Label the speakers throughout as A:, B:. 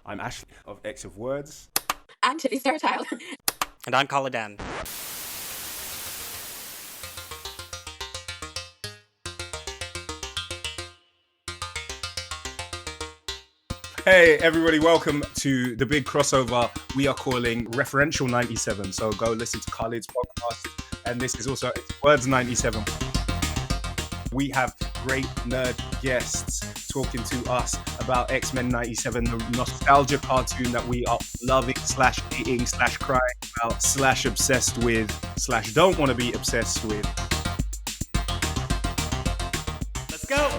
A: I'm Ashley of X of Words.
B: I'm Tiffie Starchild.
C: And I'm Khaliden.
A: Hey everybody, welcome to the big crossover we are calling Referential 97. So go listen to Khalid's podcast, and this is also Words 97. We have great nerd guests talking to us about X-Men 97, the nostalgia cartoon that we are loving / hating / crying about / obsessed with / don't want to be obsessed with.
C: Let's go!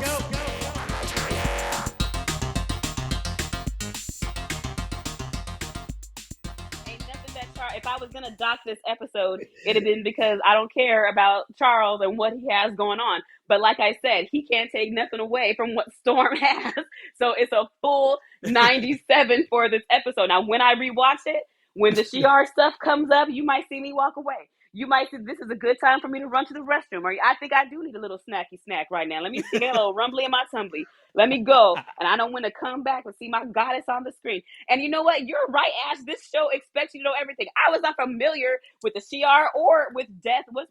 B: If I was gonna dock this episode, it'd have been because I don't care about Charles and what he has going on. But like I said, he can't take nothing away from what Storm has. So it's a full 97 for this episode. Now, when I rewatch it, when the Shi'ar stuff comes up, you might see me walk away. You might say this is a good time for me to run to the restroom, or I think I do need a little snacky snack right now. Let me get a little rumbly in my tumbly. Let me go, and I don't want to come back and see my goddess on the screen. And you know what? You're right, Ash. This show expects you to know everything. I was not familiar with the Shi'ar or with Death, with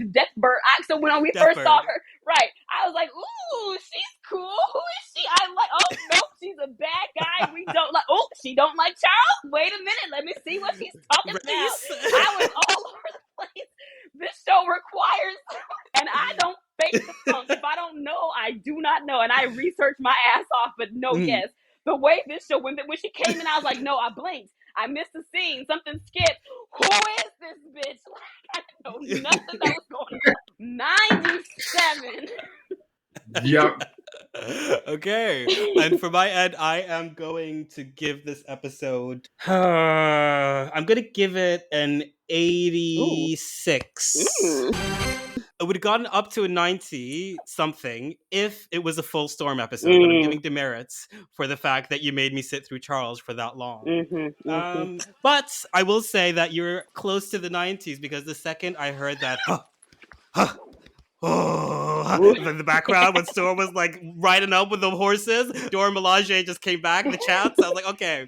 B: Deathbird. So when we first saw her, right, I was like, ooh, she's cool. Who is she? I like. Oh no, she's a bad guy. We don't like. Oh, she don't like Charles. Wait a minute. Let me see what she's talking about. I was all over the place. This show requires, and I don't fake the funk. If I don't know, I do not know, and I research my ass off. But no, yes, the way this show when she came in, I was like, no, I blinked. I missed the scene. Something skipped. Who is this bitch? Like, I know nothing that was going on. 97.
A: Yep.
C: Okay. And for my end, I am going to give this episode... I'm going to give it an 86. It would have gotten up to a 90-something if it was a full Storm episode. But I'm giving demerits for the fact that you made me sit through Charles for that long. But I will say that you're close to the 90s because the second I heard that... in the background when Storm was like riding up with the horses, Dora Milaje just came back in the chat. So I was like, okay,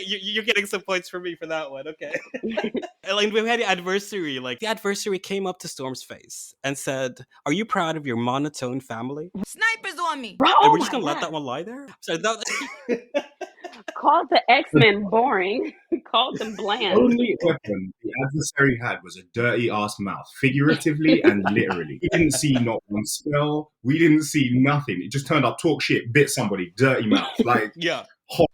C: you're getting some points for me for that one. Okay. And like, we had the adversary. Like the adversary came up to Storm's face and said, "Are you proud of your monotone family?"
D: Snipers on me.
B: Bro,
C: and we're just gonna let that one lie there. So that.
B: Called the X-Men boring. Called them bland.
A: The only weapon the adversary had was a dirty ass mouth, figuratively and literally. We didn't see not one spell. We didn't see nothing. It just turned up, talk shit, bit somebody, dirty mouth. Like,
C: yeah.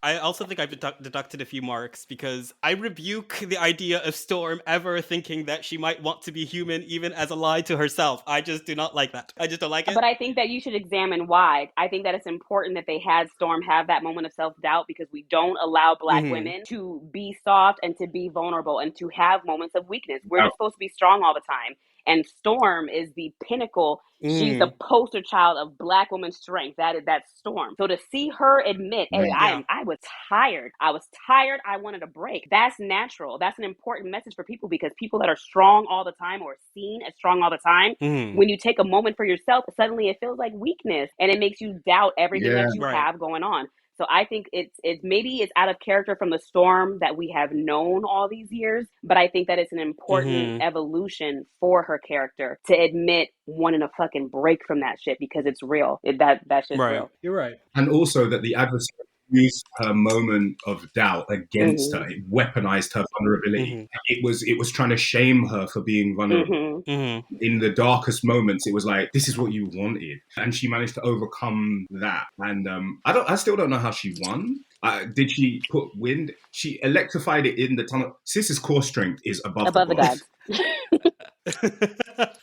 C: I also think I've deducted a few marks because I rebuke the idea of Storm ever thinking that she might want to be human even as a lie to herself. I just do not like that. I just don't like it.
B: But I think that you should examine why. I think that it's important that they had Storm have that moment of self-doubt because we don't allow Black women to be soft and to be vulnerable and to have moments of weakness. We're just supposed to be strong all the time. And Storm is the pinnacle. She's the poster child of Black woman strength. That's Storm. So to see her admit, hey, I was tired. I was tired. I wanted a break. That's natural. That's an important message for people because people that are strong all the time or seen as strong all the time, when you take a moment for yourself, suddenly it feels like weakness and it makes you doubt everything that you have going on. So I think it's maybe it's out of character from the Storm that we have known all these years, but I think that it's an important evolution for her character to admit wanting to fucking break from that shit because it's real. That shit's real.
C: You're right.
A: And also that the adversary used her moment of doubt against her. It weaponized her vulnerability. It was trying to shame her for being vulnerable. In the darkest moments, it was like, this is what you wanted. And she managed to overcome that. And I still don't know how she won. Did she put wind? She electrified it in the tunnel. Sis's core strength is above the gods.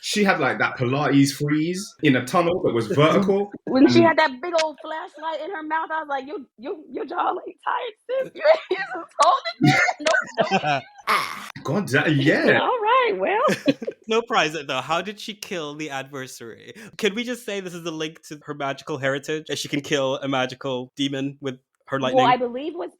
A: She had like that Pilates freeze in a tunnel that was vertical.
B: When she had that big old flashlight in her mouth, I was like, your jaw ain't tired, sis. You just holding it. No.
A: God, yeah.
B: All right, well.
C: No prize though. How did she kill the adversary? Can we just say this is a link to her magical heritage? That she can kill a magical demon with her
B: Well,
C: lightning?
B: I believe what's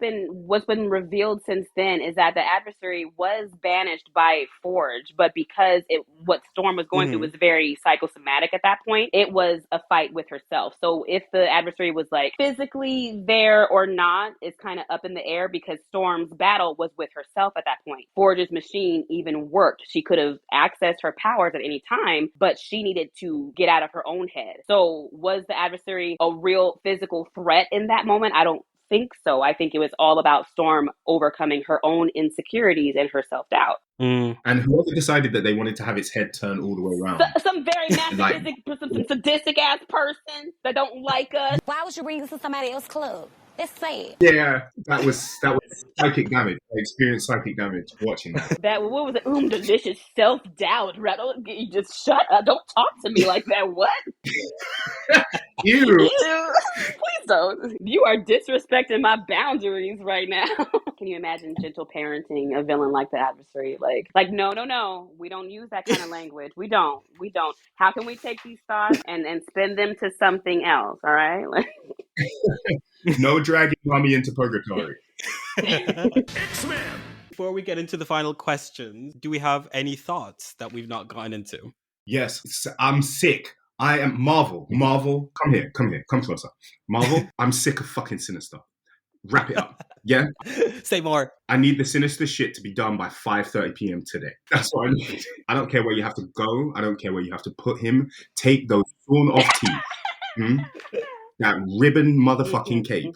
B: been revealed since then is that the adversary was banished by Forge, but because what Storm was going through was very psychosomatic at that point, it was a fight with herself. So if the adversary was like physically there or not is kind of up in the air because Storm's battle was with herself at that point. Forge's machine even worked. She could have accessed her powers at any time, but she needed to get out of her own head. So was the adversary a real physical threat in that moment? I don't think so. I think it was all about Storm overcoming her own insecurities and her self-doubt.
A: And whoever decided that they wanted to have its head turn all the way around.
B: Some very masochistic, some sadistic ass person that don't like us.
D: Why would you bring this to somebody else's club? It's sad.
A: Yeah, that was psychic damage. I experienced psychic damage watching that.
B: That what was it? Delicious self-doubt. You just shut up. Don't talk to me like that. What?
A: Ew.
B: Please don't. You are disrespecting my boundaries right now. Can you imagine gentle parenting a villain like the adversary? Like no. We don't use that kind of language. We don't. How can we take these thoughts and spin them to something else? All right.
A: No dragging mommy into purgatory.
C: X-Men! Before we get into the final questions, do we have any thoughts that we've not gotten into?
A: Yes, I'm sick. I am Marvel. Come here, come closer. Marvel, I'm sick of fucking Sinister. Wrap it up. Yeah?
C: Say more.
A: I need the Sinister shit to be done by 5:30 p.m. today. That's what I need. I don't care where you have to go. I don't care where you have to put him. Take those sawn off teeth. That ribbon motherfucking cape.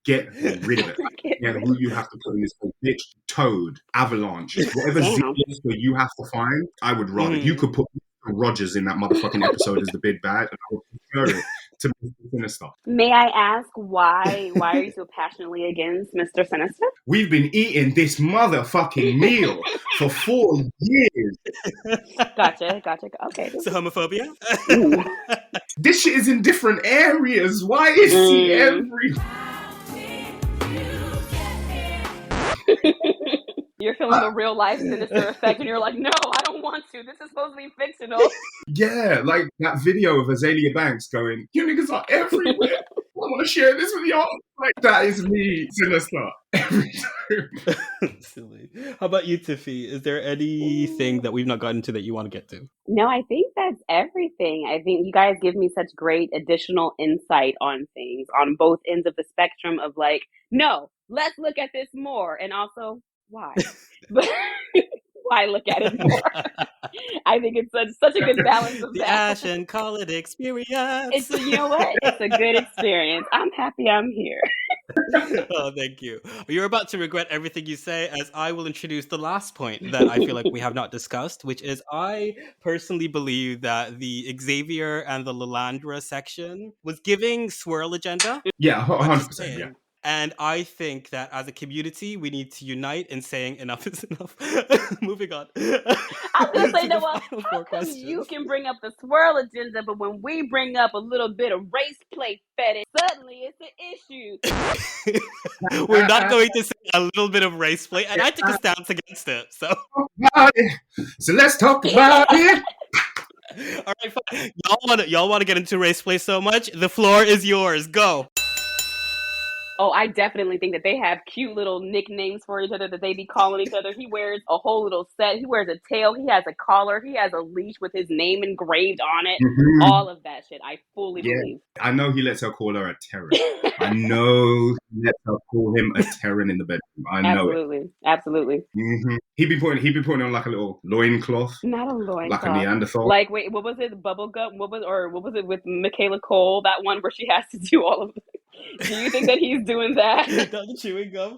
A: Get rid of it. Yeah, who you have to put in this whole bitch, Toad, Avalanche, whatever Sinister you have to find, I would rather. You could put Rogers in that motherfucking episode as the big bad, and I would prefer it to Mr. Sinister.
B: May I ask why are you so passionately against Mr. Sinister?
A: We've been eating this motherfucking meal for 4 years.
B: Gotcha. Okay.
C: So homophobia?
A: This shit is in different areas. Why is he every...
B: You're feeling the real life Sinister effect, and you're like, no, I don't want to. This is supposed to be fictional.
A: Yeah, like that video of Azalea Banks going, you niggas are everywhere. I want to share this with y'all. Like, that is me, Sinister, every time.
C: Silly. How about you, Tiffie? Is there anything that we've not gotten to that you want to get to?
B: No, I think that's everything. I think you guys give me such great additional insight on things on both ends of the spectrum of like, no, let's look at this more. And also, why? But why look at it more? I think it's such a good balance of
C: the
B: that.
C: Ash and call it experience.
B: You know what? It's a good experience. I'm happy I'm here.
C: Oh, thank you. You're about to regret everything you say, as I will introduce the last point that I feel like we have not discussed, which is I personally believe that the Xavier and the Lilandra section was giving swirl agenda.
A: Yeah, 100%. Yeah.
C: And I think that as a community, we need to unite in saying enough is enough. Moving on.
B: I was going to say, Noah, how come you can bring up the swirl agenda, but when we bring up a little bit of race play fetish, suddenly it's an issue.
C: We're not going to say a little bit of race play, and I took a stance against it. So
A: let's talk about it.
C: All right, fine. Y'all want to get into race play so much? The floor is yours. Go.
B: Oh, I definitely think that they have cute little nicknames for each other that they be calling each other. He wears a whole little set. He wears a tail. He has a collar. He has a leash with his name engraved on it. Mm-hmm. All of that shit. I fully believe.
A: I know he lets her call her a Terran. I know he lets her call him a Terran in the bedroom. I know it.
B: Absolutely.
A: Mm-hmm. He'd be putting on like a little loincloth.
B: Not a loincloth.
A: Like a Neanderthal.
B: Like, wait, what was it? Bubblegum? What was it with Michaela Cole? That one where she has to do all of it. Do you think that he's doing that?
C: Not the chewing gum.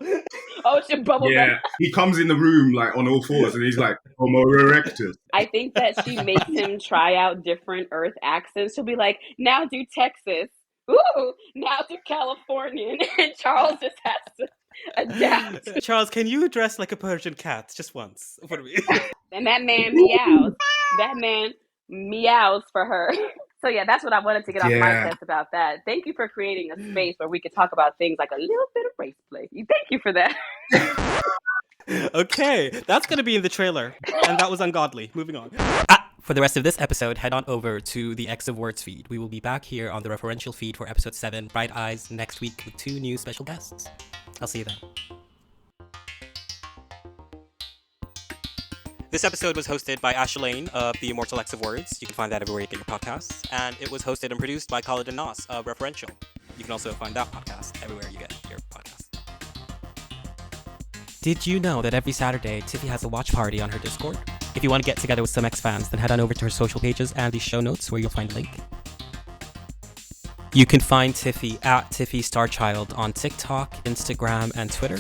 B: Oh, shit, bubble
A: gum.
B: Yeah,
A: he comes in the room like on all fours and he's like, Homo erectus.
B: I think that she makes him try out different Earth accents. She'll be like, now do Texas. Ooh, now do Californian. And Charles just has to adapt.
C: Charles, can you dress like a Persian cat just once? For me?
B: And that man meows. That man meows for her. So yeah, that's what I wanted to get off my chest about that. Thank you for creating a space where we could talk about things like a little bit of race play. Thank you for that.
C: Okay, that's going to be in the trailer. And that was ungodly. Moving on. For the rest of this episode, head on over to the X of Words feed. We will be back here on the Referential feed for episode 7, Bright Eyes, next week with 2 new special guests. I'll see you then. This episode was hosted by Alleyne of the Immortal X of Words. You can find that everywhere you get your podcasts. And it was hosted and produced by Khaliden of Referential. You can also find that podcast everywhere you get your podcasts. Did you know that every Saturday, Tiffie has a watch party on her Discord? If you want to get together with some X fans, then head on over to her social pages and the show notes where you'll find a link. You can find Tiffie at Tiffie Starchild on TikTok, Instagram, and Twitter.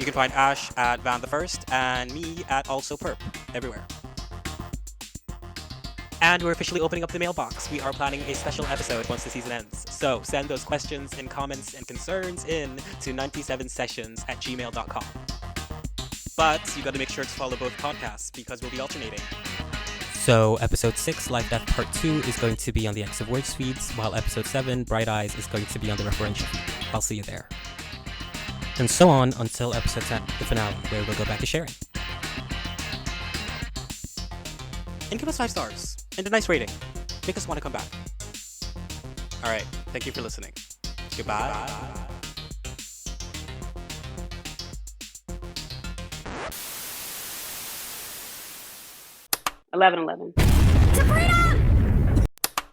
C: You can find Ash at Van the First and me at Also Perp everywhere. And we're officially opening up the mailbox. We are planning a special episode once the season ends. So send those questions and comments and concerns in to 97sessions@gmail.com. But you got to make sure to follow both podcasts because we'll be alternating. So episode 6, Lifedeath Part 2, is going to be on the X of Words feeds, while episode 7, Bright Eyes, is going to be on the Referential feed. I'll see you there. And so on until episode 10, the finale, where we'll go back to sharing. And give us 5 stars and a nice rating. Make us want to come back. Alright, thank you for listening. Goodbye.
B: 11-11.
D: To freedom!